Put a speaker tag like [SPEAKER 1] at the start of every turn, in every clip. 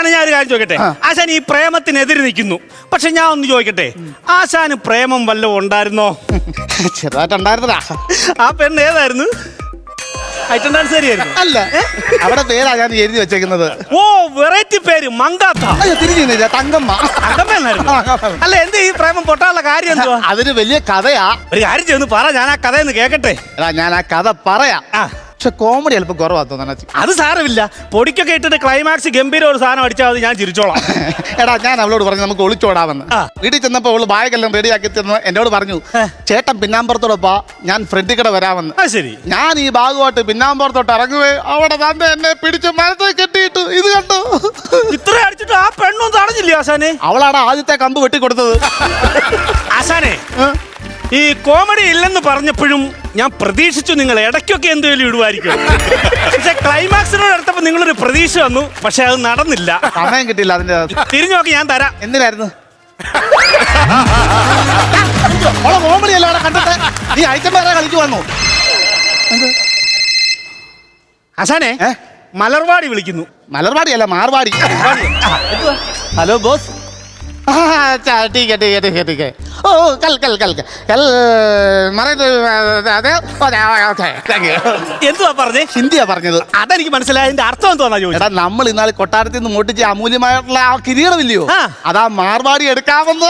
[SPEAKER 1] ആശാനെ ഞാൻ ഒരു കാര്യം ചോദിക്കട്ടെ? ആശാൻ ഈ പ്രേമത്തിനെതിരെ നിൽക്കുന്നു. പക്ഷെ ഞാൻ ഒന്ന് ചോദിക്കട്ടെ, ആശാന് പ്രേമം വല്ലതും ഉണ്ടായിരുന്നോ?
[SPEAKER 2] ചെറുതായിട്ടുണ്ടായിരുന്നടാ.
[SPEAKER 1] ആ പെണ്ണ് ഏതായിരുന്നു? ഐറ്റം ഡാൻസ് ശരിയായിരുന്നു.
[SPEAKER 2] അല്ല, അവിടെ പേരാ ഞാൻ എഴുതി വെച്ചേക്കുന്നത്.
[SPEAKER 1] ഓ, വെറൈറ്റി പേര് മങ്കാത്ത.
[SPEAKER 2] തിരിഞ്ഞില്ല, തങ്കമ്മ.
[SPEAKER 1] തങ്കമ്മ. അല്ല, എന്ത് ഈ പ്രേമം പൊട്ടാനുള്ള കാര്യം എന്തുവാ?
[SPEAKER 2] അതൊരു വലിയ കഥയാ.
[SPEAKER 1] ഒരു കാര്യം ചെയ്യുന്നു പറ, ഞാൻ ആ കഥയൊന്ന് കേക്കട്ടെ.
[SPEAKER 2] ഞാൻ ആ കഥ പറയാം. പക്ഷെ കോമഡി അല്പം കുറവാ തോന്നണ.
[SPEAKER 1] അത് സാരമില്ല, പൊടിക്കൊക്കെ ഇട്ടിട്ട് ക്ലൈമാക്സ് ഗംഭീര ഒരു സാധനം അടിച്ചാൽ മതി, ഞാൻ ചിരിച്ചോളാം.
[SPEAKER 2] എടാ, ഞാൻ അവളോട് പറഞ്ഞു നമുക്ക് ഒളിച്ചോടാമെന്ന്. വീട്ടിൽ ചെന്നപ്പോ അവള് ബാഗെല്ലാം റെഡിയാക്കി തന്നു. എന്നോട് പറഞ്ഞു, ചേട്ടൻ പിന്നാമ്പുറത്തോടൊപ്പാ, ഞാൻ ഫ്രണ്ടിൽ കൂടെ വരാമെന്ന്.
[SPEAKER 1] ശരി,
[SPEAKER 2] ഞാൻ ഈ ബാഗുമായിട്ട് പിന്നാമ്പുറത്തോട്ട് ഇറങ്ങുവേ, അവിടെ തന്നെ എന്നെ പിടിച്ച് മരത്തെ കെട്ടിയിട്ടു. ഇത് കണ്ടു?
[SPEAKER 1] ഇത്ര അടിച്ചിട്ട് ആ പെണ്ണൊന്നും തടഞ്ഞില്ലേ ആശാനെ?
[SPEAKER 2] അവളാണ് ആദ്യത്തെ കമ്പ് വെട്ടിക്കൊടുത്തത്.
[SPEAKER 1] ആശാനെ, ഈ കോമഡി ഇല്ലെന്ന് പറഞ്ഞപ്പോഴും ഞാൻ പ്രതീക്ഷിച്ചു നിങ്ങൾ ഇടയ്ക്കൊക്കെ എന്തെങ്കിലും ഇടുവായിരിക്കും. പക്ഷെ ക്ലൈമാക്സിനോട് അടുത്തപ്പോ നിങ്ങളൊരു പ്രതീക്ഷ വന്നു, പക്ഷെ അത് നടന്നില്ല.
[SPEAKER 2] സമയം കിട്ടിയില്ല. അതിന്റെ
[SPEAKER 1] തിരിഞ്ഞു നോക്കി ഞാൻ തരാം.
[SPEAKER 2] എന്തിനായിരുന്നു കോമഡി അല്ല അവിടെ കണ്ടിട്ട്? നീ ഐറ്റം വേറെ കളിച്ചു വന്നു.
[SPEAKER 3] ആശാനെ,
[SPEAKER 1] മലർവാടി വിളിക്കുന്നു.
[SPEAKER 2] മലർവാടി അല്ല, മാർവാടി. Hello boss. ठीक है ठीक है ठीक है ठीक है. ओ कल कल कल कल मरे
[SPEAKER 1] എന്തുവാ പറഞ്ഞേ?
[SPEAKER 2] ഹിന്ദിയാ പറഞ്ഞത്.
[SPEAKER 1] അതെനിക്ക് മനസ്സിലായി. അതിന്റെ അർത്ഥം എന്താ ചോദിച്ചത്?
[SPEAKER 2] എടാ, നമ്മൾ ഇന്നാളെ കൊട്ടാരത്തിൽ നിന്ന് മോട്ടിച്ച് അമൂല്യമായിട്ടുള്ള ആ കിരീടമില്ലയോ, അതാ മാർവാടി എടുക്കാമെന്ന്.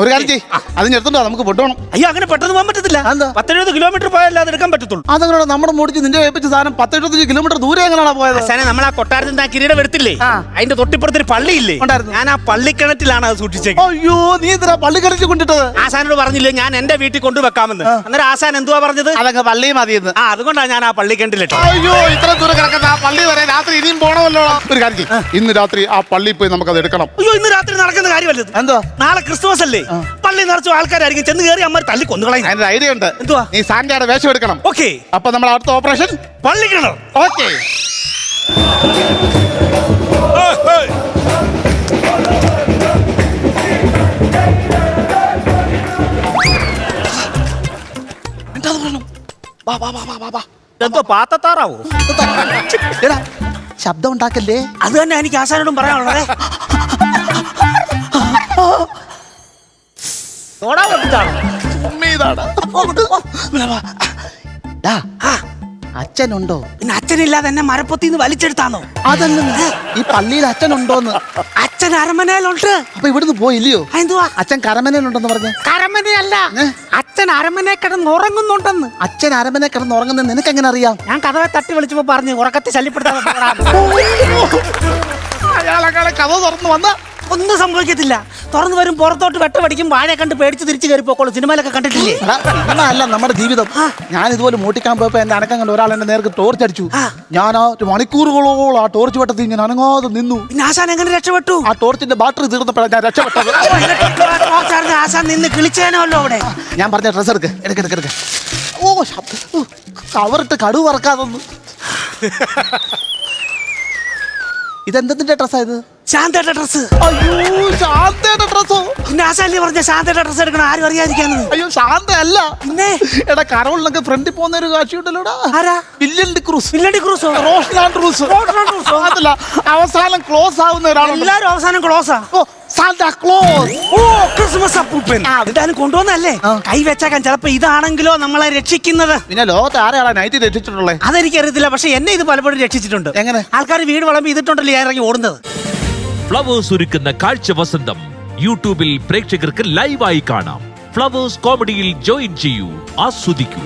[SPEAKER 2] ഒരു കാര്യം ചെയ്യ്, അതിന് എടുത്തോണ്ടോ, നമുക്ക് പൊട്ടണം.
[SPEAKER 1] അയ്യോ, അങ്ങനെ പെട്ടെന്ന് പോകാൻ പറ്റത്തില്ല. 10-70 കിലോമീറ്റർ പോയാലേ അത് എടുക്കാൻ പറ്റത്തുള്ളൂ.
[SPEAKER 2] അതങ്ങനെ നമ്മുടെ മോടിച്ച് നിന്റെ ഏൽപ്പിച്ച സാധനം 10-75 കിലോമീറ്റർ ദൂരെ എങ്ങനെയാണ് പോയത്?
[SPEAKER 1] അവസാനം നമ്മൾ ആ കൊട്ടാരത്തിൽ ആ കിരീടം എടുത്തില്ലേ, അതിന്റെ തൊട്ടിപ്പുറത്തൊരു പള്ളിയില്ലേ, ഞാൻ ആ പള്ളിക്കിണറ്റിലാണ് അത് സൂക്ഷിച്ചേക്കുന്നത്.
[SPEAKER 2] അയ്യോ, നീ എന്തിനാ പള്ളിക്കിണറ്റിൽ കൊണ്ടിട്ടത്?
[SPEAKER 1] ആശാനോട് പറഞ്ഞില്ലേ ഞാൻ എന്റെ വീട്ടിൽ കൊണ്ടുവെക്കാമെന്ന്? അന്നേരം ആശാൻ എന്തുവാ പറഞ്ഞത്?
[SPEAKER 2] അതൊക്കെ പള്ളി മതിയെന്ന്.
[SPEAKER 1] അതുകൊണ്ടാണ് ഞാൻ ആ പള്ളിക്കിണറ്റിലിട്ടത്.
[SPEAKER 2] അയ്യോ, ഇത്ര ദൂരം കിടക്കുന്ന ആ പള്ളി വരെ രാത്രി ഇനിയും പോണമല്ലോ. ഒരു കാര്യം, ഇന്ന് രാത്രി ആ പള്ളിയിൽ പോയി നമുക്കത് എടുക്കണം.
[SPEAKER 1] അയ്യോ, ഇന്ന് രാത്രി നടക്കുന്ന കാര്യമല്ലത്.
[SPEAKER 2] എന്തോ?
[SPEAKER 1] നാളെ ക്രിസ്മസ് അല്ലേ, പള്ളി നിറച്ചു ആൾക്കാരായിരിക്കും, ചെന്ന് കയറി അമ്മ തല്ലി കൊന്നുകളയും.
[SPEAKER 2] അതിന്റെ ഐഡിയ ഉണ്ട്.
[SPEAKER 1] എന്തുവാ?
[SPEAKER 2] നീ സാന്റയുടെ വേഷം എടുക്കണം.
[SPEAKER 1] ഓക്കെ,
[SPEAKER 2] അപ്പൊ നമ്മൾ അടുത്ത ഓപ്പറേഷൻ
[SPEAKER 1] പള്ളിക്കിണർ.
[SPEAKER 2] ഓക്കെ.
[SPEAKER 1] എന്തോ പാത്തത്താറാവോ?
[SPEAKER 2] ശബ്ദം ഉണ്ടാക്കല്ലേ.
[SPEAKER 1] അത് തന്നെ എനിക്ക് ആശാനോടും പറയാനുള്ളത്.
[SPEAKER 2] അച്ഛനുണ്ടോ?
[SPEAKER 1] പിന്നെ അച്ഛനില്ലാതെ എന്നെ മരപ്പൊത്തിന്ന് വലിച്ചെടുത്താന്നോ?
[SPEAKER 2] അതല്ല, ഈ പള്ളിയിൽ അച്ഛനുണ്ടോന്ന്.
[SPEAKER 1] അച്ഛൻ അരമനയിലുണ്ട്.
[SPEAKER 2] അപ്പൊ ഇവിടുന്ന് പോയില്ലയോ?
[SPEAKER 1] എന്തുവാ?
[SPEAKER 2] അച്ഛൻ കരമനയിലുണ്ടെന്ന് പറഞ്ഞ.
[SPEAKER 1] കരമനയല്ല, അച്ഛൻ അരമനെ കിടന്നുറങ്ങുന്നുണ്ടെന്ന്.
[SPEAKER 2] അച്ഛൻ അരമനെ കിടന്നുറങ്ങുന്നത് നിനക്ക് എങ്ങനെ അറിയാം?
[SPEAKER 1] ഞാൻ കഥവെ തട്ടി വിളിച്ചപ്പോ പറഞ്ഞു ഉറക്കത്തെ ശല്യപ്പെടുത്താൻ.
[SPEAKER 2] അയാളെ കഥ തുറന്നു വന്ന
[SPEAKER 1] ഒന്നും സംഭവിക്കത്തില്ല. തുറന്നു വരും, പുറത്തോട്ട് വെട്ടമടിക്കും, വാഴയെ കണ്ട് പേടിച്ച് തിരിച്ചു കയറി പോക്കോളൂ. സിനിമയിലൊക്കെ കണ്ടിട്ടില്ലേ?
[SPEAKER 2] അല്ല, നമ്മുടെ ജീവിതം. ഞാൻ ഇതുപോലെ മോട്ടിക്കാൻ പോയപ്പോ എന്റെ അനക്കം കണ്ട് ഒരാൾ എന്നെ നേർക്ക് ടോർച്ച് അടിച്ചു. ഞാൻ ആ മണിക്കൂറുകളോളം ആ ടോർച്ച് വെട്ടത്തിൽ ഞാൻ അനങ്ങാതെ നിന്നു.
[SPEAKER 1] പിന്നെ ആശാൻ എങ്ങനെ രക്ഷപ്പെട്ടു?
[SPEAKER 2] ആ ടോർച്ചിന്റെ ബാറ്ററി തീർന്നപ്പോഴാണ് ഞാൻ രക്ഷപ്പെട്ടത്.
[SPEAKER 1] ആശാൻ നിന്ന് കിളിച്ചേനല്ലോ അവിടെ.
[SPEAKER 2] ഞാൻ പറഞ്ഞ ഡ്രസ് എടുക്ക. ഓ, കവറിട്ട് കടുവ് വറക്കാതൊന്നു. ഇതെന്തിന്റെ ഡ്രസ്സായത്?
[SPEAKER 1] ശാന്തയുടെ ഡ്രസ്.
[SPEAKER 2] അയ്യോ, ശാന്തയുടെ ഡ്രസ്സോ?
[SPEAKER 1] പിന്നെ ആശാലി പറഞ്ഞ ശാന്തയുടെ ഡ്രസ് എടുക്കണം, ആരും അറിയാതിരിക്കാന്ന്.
[SPEAKER 2] അയ്യോ, ശാന്ത അല്ല.
[SPEAKER 1] പിന്നെ
[SPEAKER 2] എടാ, കരോളിനൊക്കെ ഫ്രണ്ടിൽ പോകുന്ന ഒരു കാഴ്ചയുണ്ടല്ലോടാ.
[SPEAKER 1] ആരാ?
[SPEAKER 2] വില്യൻ ഡിക്രൂസ്.
[SPEAKER 1] അതല്ല,
[SPEAKER 2] അവസാനം ക്ലോസ് ആവുന്ന ഒരാളുണ്ട്.
[SPEAKER 1] എല്ലാരും അവസാനം ക്ലോസാ.
[SPEAKER 2] Santa Claus.
[SPEAKER 1] ഓ, ക്രിസ്മസ് അപ്പൂപ്പൻ. എന്തായാലും കൊണ്ടുവന്നല്ലേ, കൈ വെച്ചേക്കാൻ. ചിലപ്പോ ഇതാണെങ്കിലോ നമ്മളെ രക്ഷിക്കുന്നത്.
[SPEAKER 2] പിന്നെ ലോകത്ത് ആരെയാണ് നൈറ്റ് രക്ഷിച്ചിട്ടുള്ളത്?
[SPEAKER 1] അതെനിക്കറിയത്തില്ല, പക്ഷെ എന്നെ ഇത് പലപ്പോഴും രക്ഷിച്ചിട്ടുണ്ട്.
[SPEAKER 2] എങ്ങനെ?
[SPEAKER 1] ആൾക്കാർ വീട് വിളമ്പി ഇതിട്ടുണ്ടല്ലോ ഇറങ്ങി ഓടുന്നത്.
[SPEAKER 4] ഫ്ലവേഴ്സ് ഒരുക്കുന്ന കാഴ്ച വസന്തം യൂട്യൂബിൽ പ്രേക്ഷകർക്ക് ലൈവായി കാണാം. ഫ്ലവേഴ്സ് കോമഡിയിൽ ജോയിൻ ചെയ്യൂ, ആസ്വദിക്കൂ.